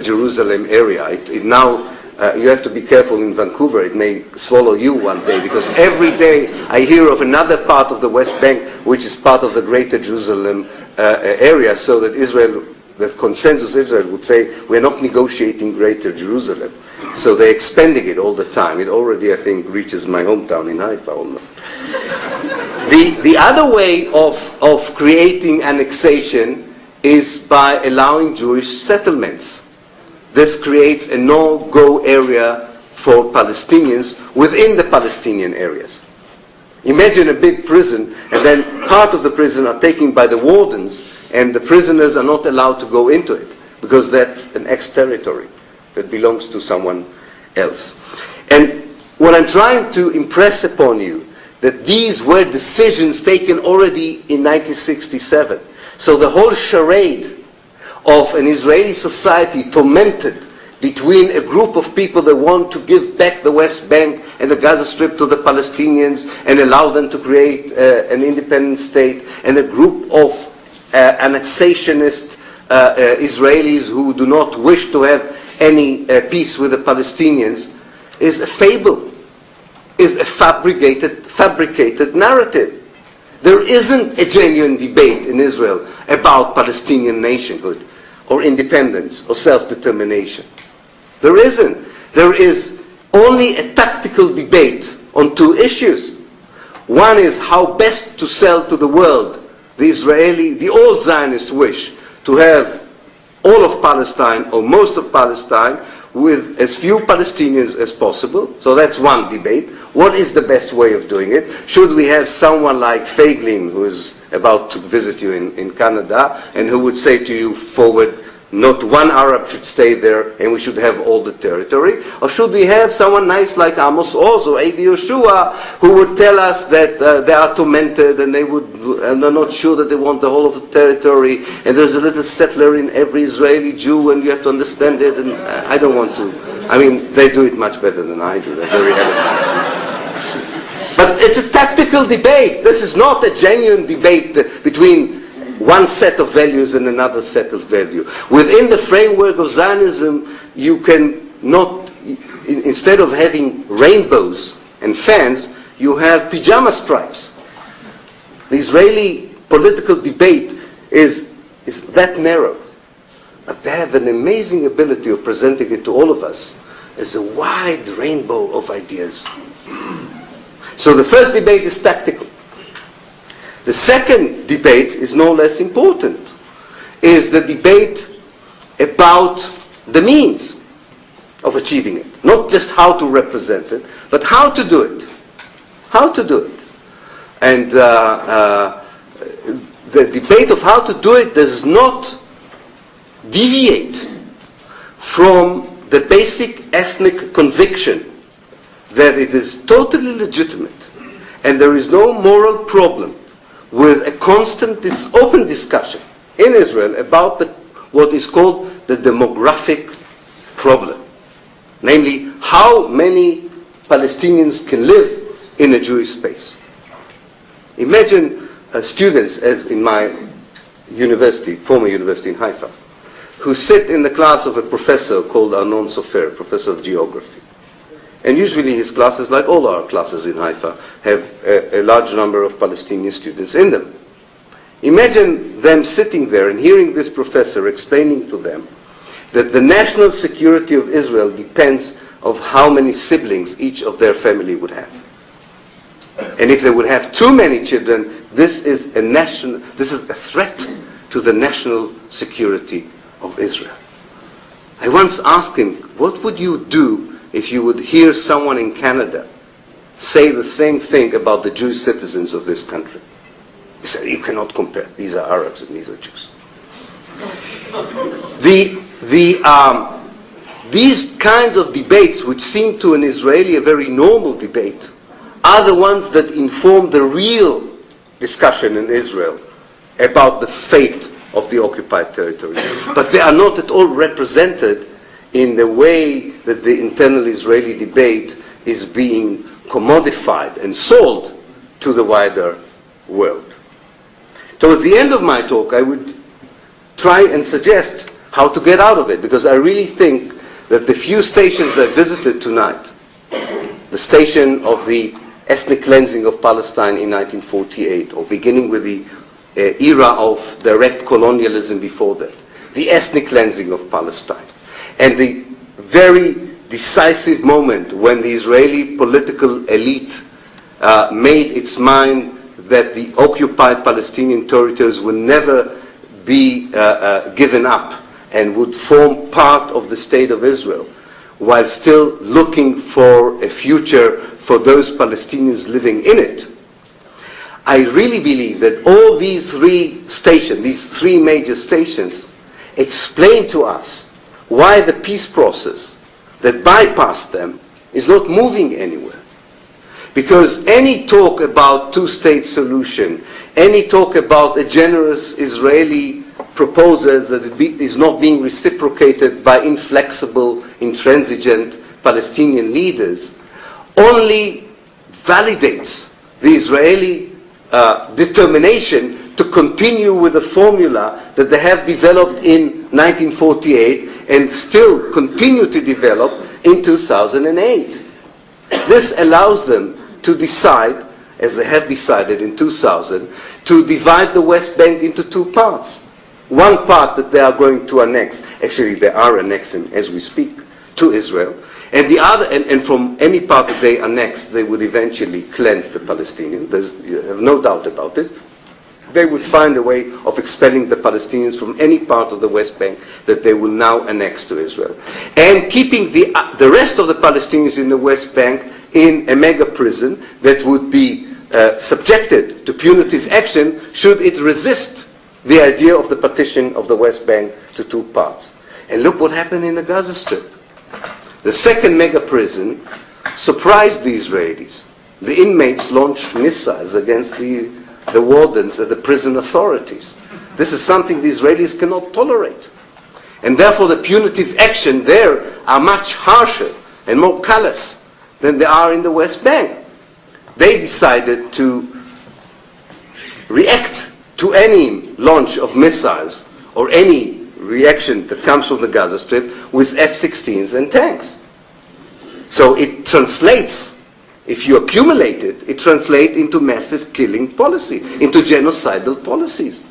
Jerusalem area. Now, you have to be careful in Vancouver. It may swallow you one day, because every day I hear of another part of the West Bank which is part of the Greater Jerusalem area, so that Israel, that consensus Israel would say, we're not negotiating Greater Jerusalem. So they're expanding it all the time. It already, I think, reaches my hometown in Haifa almost. The other way of creating annexation is by allowing Jewish settlements. This creates a no-go area for Palestinians within the Palestinian areas. Imagine a big prison, and then part of the prison are taken by the wardens, and the prisoners are not allowed to go into it, because that's an ex-territory that belongs to someone else. And what I'm trying to impress upon you, that these were decisions taken already in 1967. So the whole charade of an Israeli society tormented between a group of people that want to give back the West Bank and the Gaza Strip to the Palestinians and allow them to create an independent state, and a group of annexationist Israelis who do not wish to have any peace with the Palestinians, is a fable, is a fabricated narrative. There isn't a genuine debate in Israel about Palestinian nationhood or independence or self-determination. There isn't. There is only a tactical debate on two issues. One is how best to sell to the world the old Zionist wish to have all of Palestine or most of Palestine with as few Palestinians as possible. So that's one debate. What is the best way of doing it? Should we have someone like Feiglin, who is about to visit you in Canada, and who would say to you forward, not one Arab should stay there and we should have all the territory? Or should we have someone nice like Amos Oz or Abi Yehoshua, who would tell us that they are tormented and they're not sure that they want the whole of the territory, and there's a little settler in every Israeli Jew and you have to understand it, and I don't want to. I mean, they do it much better than I do. They're very eloquent. But it's a tactical debate. This is not a genuine debate between one set of values and another set of value. Within the framework of Zionism, you can not, instead of having rainbows and fans, you have pajama stripes. The Israeli political debate is that narrow. But they have an amazing ability of presenting it to all of us as a wide rainbow of ideas. So the first debate is tactical. The second debate is no less important, is the debate about the means of achieving it. Not just how to represent it, but how to do it. How to do it. And the debate of how to do it does not deviate from the basic ethnic conviction that it is totally legitimate and there is no moral problem with a constant open discussion in Israel about what is called the demographic problem. Namely, how many Palestinians can live in a Jewish space. Imagine students, as in my university, former university in Haifa, who sit in the class of a professor called Arnon Sofer, professor of geography. And usually his classes, like all our classes in Haifa, have a large number of Palestinian students in them. Imagine them sitting there and hearing this professor explaining to them that the national security of Israel depends on how many siblings each of their family would have. And if they would have too many children, this is a threat to the national security of Israel. I once asked him, what would you do if you would hear someone in Canada say the same thing about the Jewish citizens of this country? He said, you cannot compare. These are Arabs and these are Jews. These kinds of debates, which seem to an Israeli a very normal debate, are the ones that inform the real discussion in Israel about the fate of the occupied territories. But they are not at all represented in the way that the internal Israeli debate is being commodified and sold to the wider world. So at the end of my talk, I would try and suggest how to get out of it, because I really think that the few stations I visited tonight, the station of the ethnic cleansing of Palestine in 1948, or beginning with the era of direct colonialism before that, the ethnic cleansing of Palestine, and the very decisive moment when the Israeli political elite made its mind that the occupied Palestinian territories would never be given up and would form part of the state of Israel, while still looking for a future for those Palestinians living in it. I really believe that all these three major stations, explain to us why the peace process that bypassed them is not moving anywhere. Because any talk about two-state solution, any talk about a generous Israeli proposal that is not being reciprocated by inflexible, intransigent Palestinian leaders, only validates the Israeli determination to continue with the formula that they have developed in 1948 and still continue to develop in 2008. This allows them to decide, as they have decided in 2000, to divide the West Bank into two parts. One part that they are going to annex, actually they are annexing as we speak, to Israel, and the other, and from any part that they annex, they would eventually cleanse the Palestinians. You have no doubt about it. They would find a way of expelling the Palestinians from any part of the West Bank that they will now annex to Israel, and keeping the rest of the Palestinians in the West Bank in a mega prison that would be subjected to punitive action should it resist the idea of the partition of the West Bank to two parts. And look what happened in the Gaza Strip. The second mega prison surprised the Israelis. The inmates launched missiles against the wardens and the prison authorities. This is something the Israelis cannot tolerate. And therefore the punitive action there are much harsher and more callous than they are in the West Bank. They decided to react to any launch of missiles or any reaction that comes from the Gaza Strip with F-16s and tanks. So it translates, if you accumulate it, it translates into massive killing policy, into genocidal policies.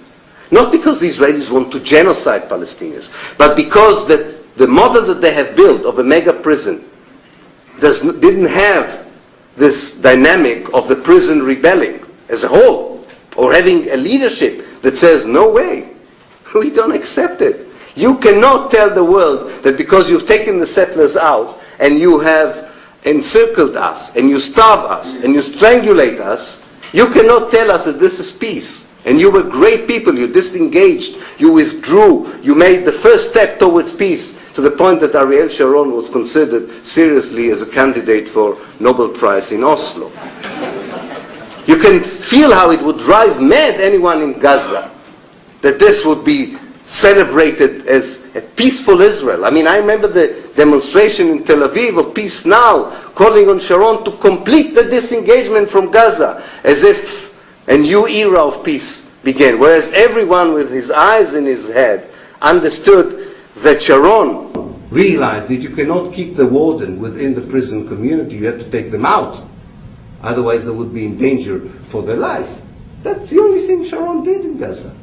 Not because the Israelis want to genocide Palestinians, but because the model that they have built of a mega prison didn't have this dynamic of the prison rebelling as a whole, or having a leadership that says, no way, we don't accept it. You cannot tell the world that because you've taken the settlers out and you have encircled us and you starve us and you strangulate us, you cannot tell us that this is peace. And you were great people, you disengaged, you withdrew, you made the first step towards peace, to the point that Ariel Sharon was considered seriously as a candidate for Nobel Prize in Oslo. You can feel how it would drive mad anyone in Gaza that this would be celebrated as a peaceful Israel. I mean, I remember the demonstration in Tel Aviv of Peace Now, calling on Sharon to complete the disengagement from Gaza, as if a new era of peace began. Whereas everyone with his eyes in his head understood that Sharon realized that you cannot keep the warden within the prison community, you have to take them out. Otherwise they would be in danger for their life. That's the only thing Sharon did in Gaza.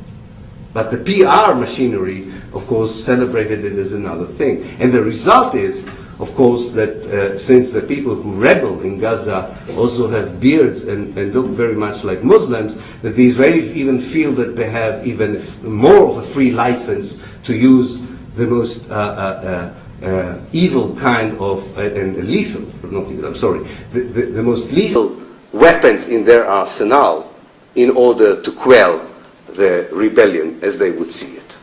But the PR machinery, of course, celebrated it as another thing. And the result is, of course, that since the people who rebel in Gaza also have beards and look very much like Muslims, that the Israelis even feel that they have even more of a free license to use the most evil kind of, and lethal, not evil, I'm sorry, the most lethal weapons in their arsenal in order to quell the rebellion as they would see it.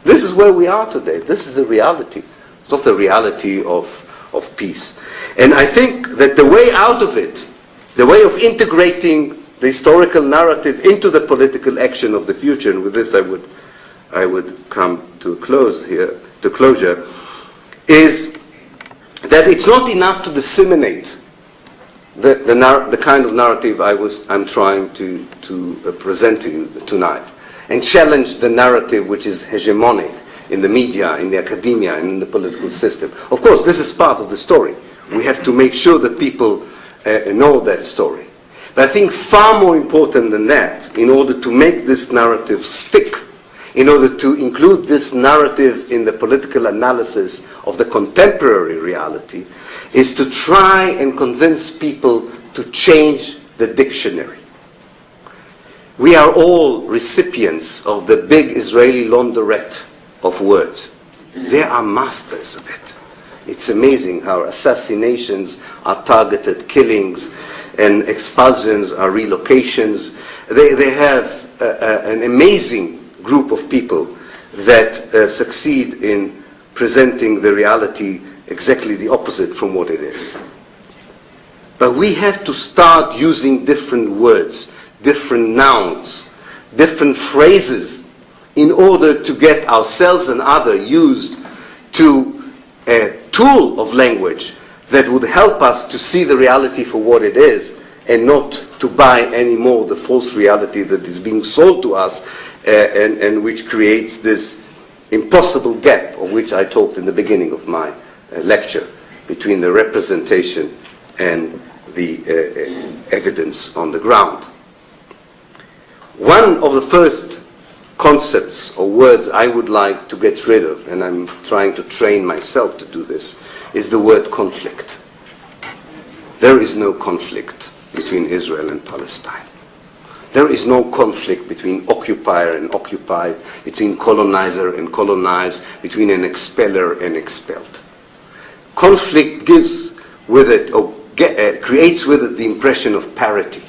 This is where we are today. This is the reality. It's not the reality of peace. And I think that the way out of it, the way of integrating the historical narrative into the political action of the future, and with this I would come to a close here, to closure, is that it's not enough to disseminate the kind of narrative I'm trying to present to you tonight, and challenge the narrative which is hegemonic in the media, in the academia, and in the political system. Of course, this is part of the story. We have to make sure that people know that story. But I think far more important than that, in order to make this narrative stick, in order to include this narrative in the political analysis of the contemporary reality, is to try and convince people to change the dictionary. We are all recipients of the big Israeli laundrette of words. They are masters of it. It's amazing how assassinations are targeted killings and expulsions are relocations. They have an amazing group of people that succeed in presenting the reality exactly the opposite from what it is. But we have to start using different words, different nouns, different phrases in order to get ourselves and others used to a tool of language that would help us to see the reality for what it is and not to buy anymore the false reality that is being sold to us and which creates this impossible gap of which I talked in the beginning of my lecture between the representation and the evidence on the ground. One of the first concepts or words I would like to get rid of, and I'm trying to train myself to do this, is the word conflict. There is no conflict between Israel and Palestine. There is no conflict between occupier and occupied, between colonizer and colonized, between an expeller and expelled. Conflict gives with it, or creates with it, the impression of parity,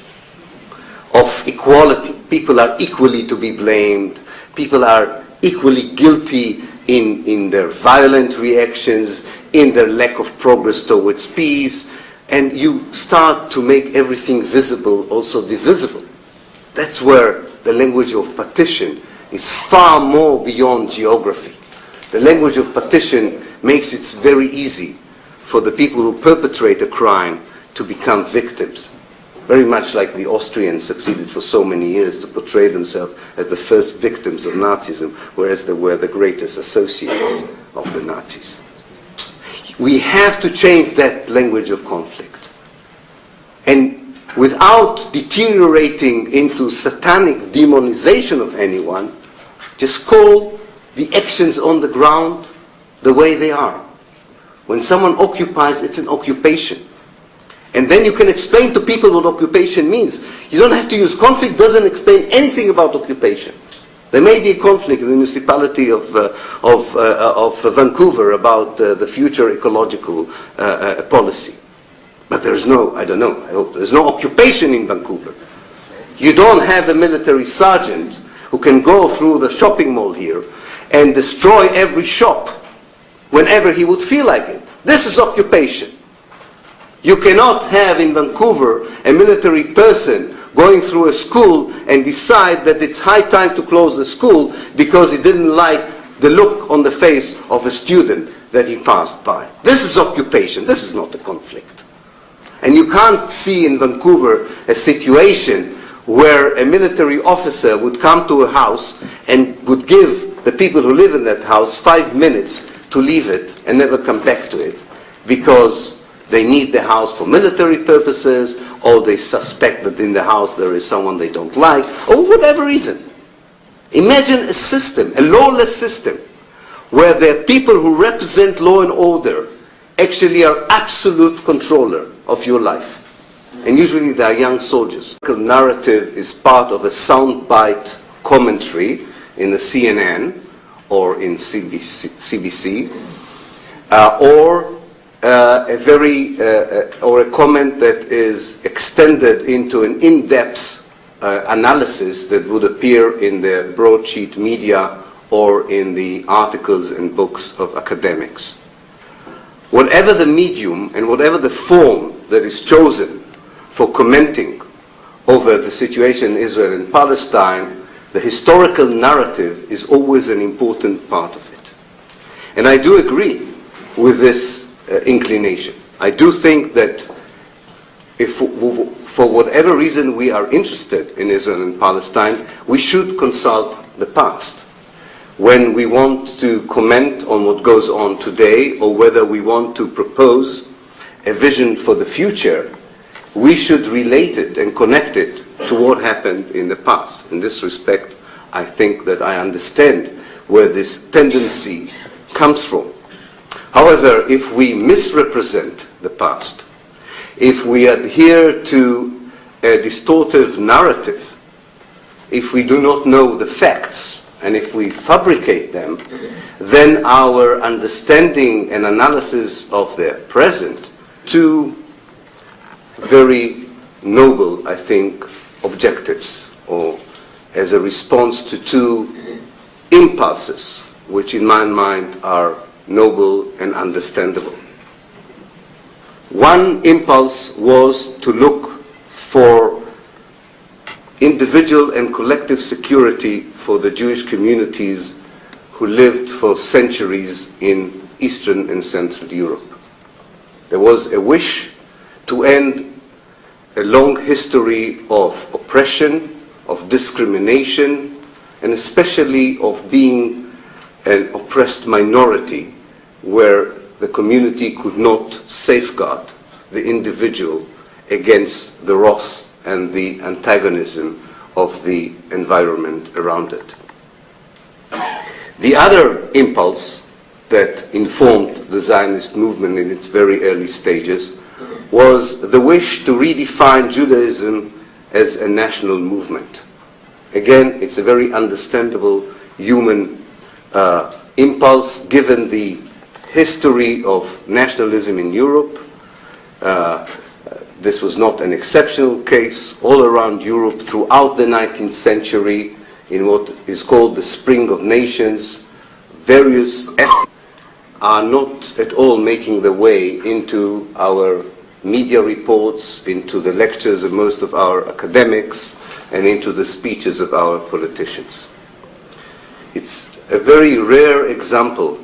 of equality. People are equally to be blamed. People are equally guilty in their violent reactions, in their lack of progress towards peace, and you start to make everything visible, also divisible. That's where the language of partition is far more beyond geography. The language of partition makes it very easy for the people who perpetrate a crime to become victims. Very much like the Austrians succeeded for so many years to portray themselves as the first victims of Nazism, whereas they were the greatest associates of the Nazis. We have to change that language of conflict. And without deteriorating into satanic demonization of anyone, just call the actions on the ground the way they are. When someone occupies, it's an occupation. And then you can explain to people what occupation means. You don't have to use conflict, doesn't explain anything about occupation. There may be a conflict in the municipality of Vancouver about the future ecological policy. But there's no, I don't know, I hope there's no occupation in Vancouver. You don't have a military sergeant who can go through the shopping mall here and destroy every shop whenever he would feel like it. This is occupation. You cannot have in Vancouver a military person going through a school and decide that it's high time to close the school because he didn't like the look on the face of a student that he passed by. This is occupation. This is not a conflict. And you can't see in Vancouver a situation where a military officer would come to a house and would give the people who live in that house 5 minutes to leave it and never come back to it because they need the house for military purposes, or they suspect that in the house there is someone they don't like, or whatever reason. Imagine a system, a lawless system, where the people who represent law and order actually are absolute controller of your life. And usually they are young soldiers. The narrative is part of a soundbite commentary in the CNN or in CBC, or a comment that is extended into an in-depth analysis that would appear in the broadsheet media or in the articles and books of academics. Whatever the medium and whatever the form that is chosen for commenting over the situation in Israel and Palestine, the historical narrative is always an important part of it. And I do agree with this inclination. I do think that if for whatever reason we are interested in Israel and Palestine, we should consult the past. When we want to comment on what goes on today, or whether we want to propose a vision for the future, we should relate it and connect it to what happened in the past. In this respect, I think that I understand where this tendency comes from. However, if we misrepresent the past, if we adhere to a distortive narrative, if we do not know the facts, and if we fabricate them, then our understanding and analysis of the present, two very noble, I think, objectives, or as a response to two impulses, which in my mind are noble and understandable. One impulse was to look for individual and collective security for the Jewish communities who lived for centuries in Eastern and Central Europe. There was a wish to end a long history of oppression, of discrimination, and especially of being an oppressed minority where the community could not safeguard the individual against the wrath and the antagonism of the environment around it. The other impulse that informed the Zionist movement in its very early stages was the wish to redefine Judaism as a national movement. Again, it's a very understandable human impulse given the history of nationalism in Europe. This was not an exceptional case. All around Europe throughout the 19th century, in what is called the Spring of Nations, various ethnic are not at all making their way into our media reports, into the lectures of most of our academics, and into the speeches of our politicians. It's a very rare example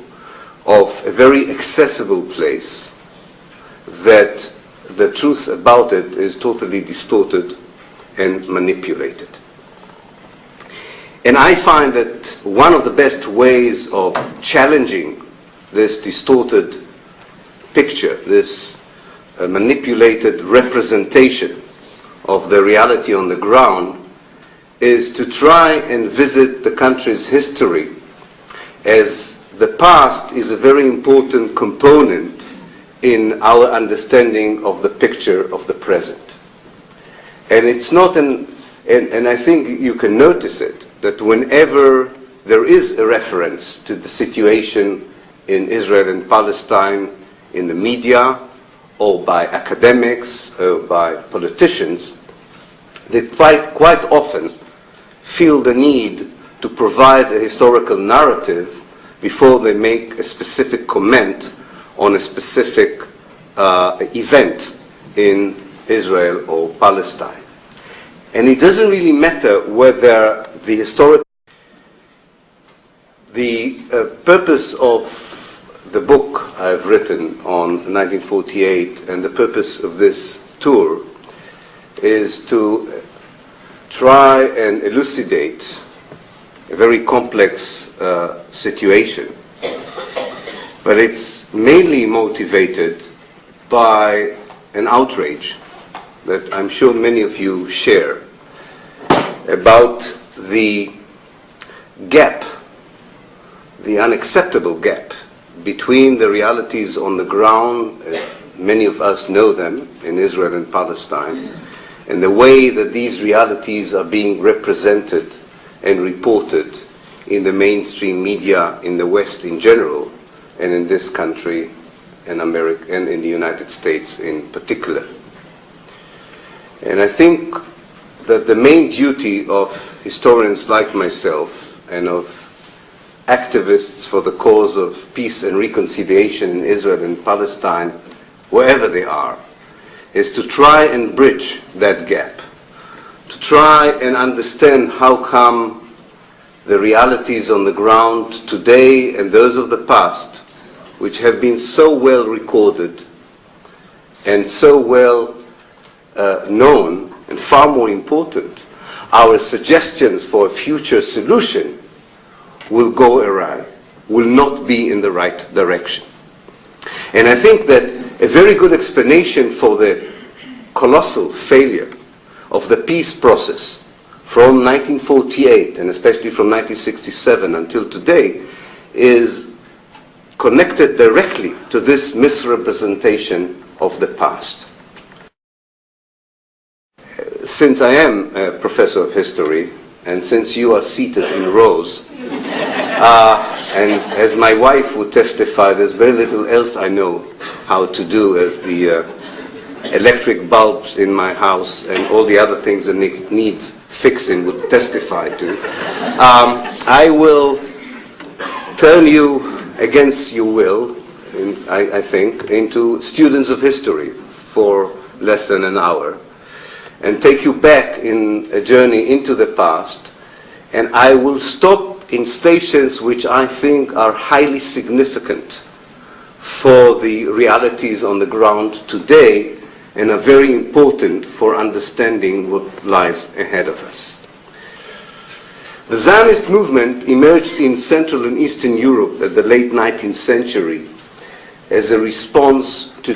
of a very accessible place that the truth about it is totally distorted and manipulated. And I find that one of the best ways of challenging this distorted picture, this manipulated representation of the reality on the ground, is to try and visit the country's history, as the past is a very important component in our understanding of the picture of the present. And it's not and I think you can notice it, that whenever there is a reference to the situation in Israel and Palestine in the media, or by academics, or by politicians, they quite often feel the need to provide a historical narrative before they make a specific comment on a specific event in Israel or Palestine. And it doesn't really matter whether the historical... The purpose of the book I've written on 1948 and the purpose of this tour is to try and elucidate a very complex situation. But it's mainly motivated by an outrage that I'm sure many of you share about the gap, the unacceptable gap between the realities on the ground, many of us know them in Israel and Palestine, and the way that these realities are being represented and reported in the mainstream media in the West in general, and in this country, in America, and in the United States in particular. And I think that the main duty of historians like myself and of activists for the cause of peace and reconciliation in Israel and Palestine, wherever they are, is to try and bridge that gap, to try and understand how come the realities on the ground today and those of the past, which have been so well recorded and so well known, and far more important, our suggestions for a future solution will go awry, will not be in the right direction. And I think that a very good explanation for the colossal failure of the peace process from 1948, and especially from 1967 until today, is connected directly to this misrepresentation of the past. Since I am a professor of history, and since you are seated in rows, and as my wife would testify, there's very little else I know how to do, as the electric bulbs in my house and all the other things that needs fixing would testify to. I will turn you, against your will, I think, into students of history for less than an hour, and take you back in a journey into the past, and I will stop in stations which I think are highly significant for the realities on the ground today and are very important for understanding what lies ahead of us. The Zionist movement emerged in Central and Eastern Europe at the late 19th century as a response to